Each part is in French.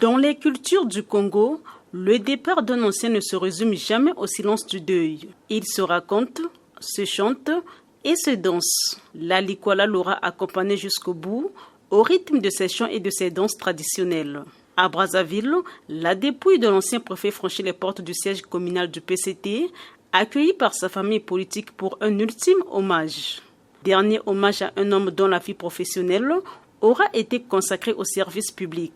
Dans les cultures du Congo, le départ d'un ancien ne se résume jamais au silence du deuil. Il se raconte, se chante et se danse. La Likwala l'aura accompagné jusqu'au bout, au rythme de ses chants et de ses danses traditionnelles. À Brazzaville, la dépouille de l'ancien préfet franchit les portes du siège communal du PCT, accueilli par sa famille politique pour un ultime hommage. Dernier hommage à un homme dont la vie professionnelle aura été consacrée au service public.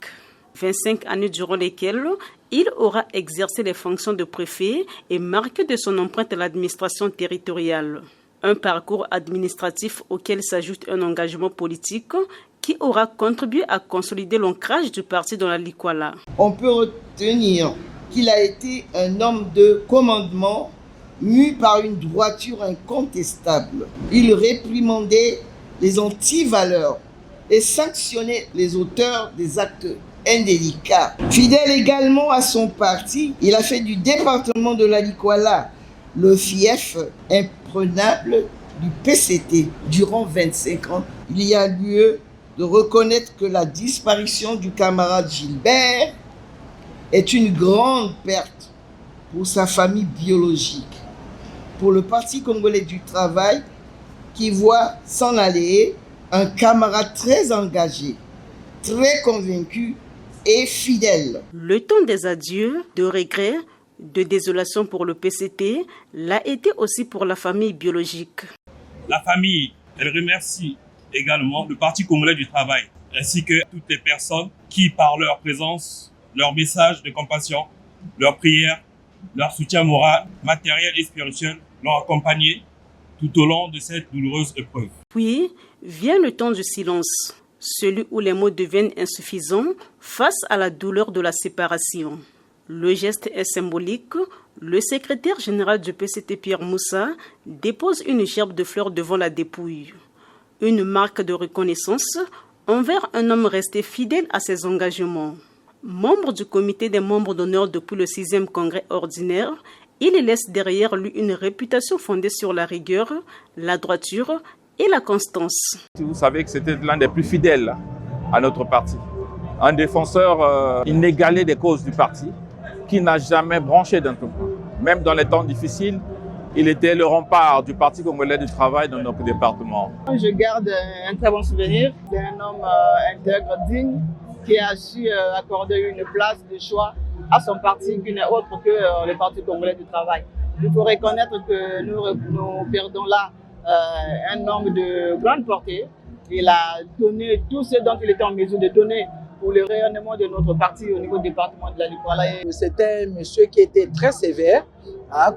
25 années durant lesquelles il aura exercé les fonctions de préfet et marqué de son empreinte l'administration territoriale. Un parcours administratif auquel s'ajoute un engagement politique qui aura contribué à consolider l'ancrage du parti dans la Likwala. On peut retenir qu'il a été un homme de commandement mu par une droiture incontestable. Il réprimandait les antivaleurs et sanctionnait les auteurs des actes indélicats. Fidèle également à son parti, il a fait du département de la Likwala le fief imprenable du PCT durant 25 ans. Il y a lieu de reconnaître que la disparition du camarade Gilbert est une grande perte pour sa famille biologique, pour le Parti congolais du travail qui voit s'en aller un camarade très engagé, très convaincu et fidèle. Le temps des adieux, de regrets, de désolation pour le PCT l'a été aussi pour la famille biologique. La famille, elle remercie également le Parti congolais du travail, ainsi que toutes les personnes qui, par leur présence, leur message de compassion, leur prière, leur soutien moral, matériel et spirituel l'ont accompagné tout au long de cette douloureuse épreuve. Puis vient le temps du silence, celui où les mots deviennent insuffisants face à la douleur de la séparation. Le geste est symbolique. Le secrétaire général du PCT Pierre Moussa dépose une gerbe de fleurs devant la dépouille. Une marque de reconnaissance envers un homme resté fidèle à ses engagements. Membre du comité des membres d'honneur depuis le 6e congrès ordinaire, il laisse derrière lui une réputation fondée sur la rigueur, la droiture et la constance. Vous savez que c'était l'un des plus fidèles à notre parti. Un défenseur inégalé des causes du parti, qui n'a jamais branché d'un tout. Même dans les temps difficiles, il était le rempart du Parti congolais du travail dans notre département. Je garde un très bon souvenir d'un homme intègre, digne, qui a su accorder une place de choix à son parti qui n'est autre que le Parti congolais du travail. Il faut reconnaître que nous perdons là un homme de grande portée. Il a donné tout ce dont il était en mesure de donner pour le rayonnement de notre parti au niveau du département de la Likwala. C'était un monsieur qui était très sévère,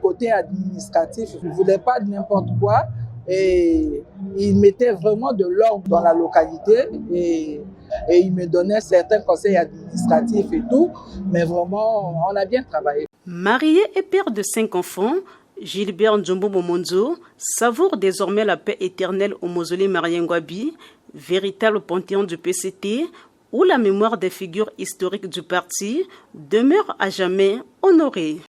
côté administratif. Il ne voulait pas de n'importe quoi et il mettait vraiment de l'ordre dans la localité et il me donnait certains conseils administratifs et tout, mais vraiment, on a bien travaillé. Marié et père de 5 enfants, Gilbert Njombo Momonzo savoure désormais la paix éternelle au mausolée Mariengwabi, véritable panthéon du PCT, où la mémoire des figures historiques du parti demeure à jamais honorée.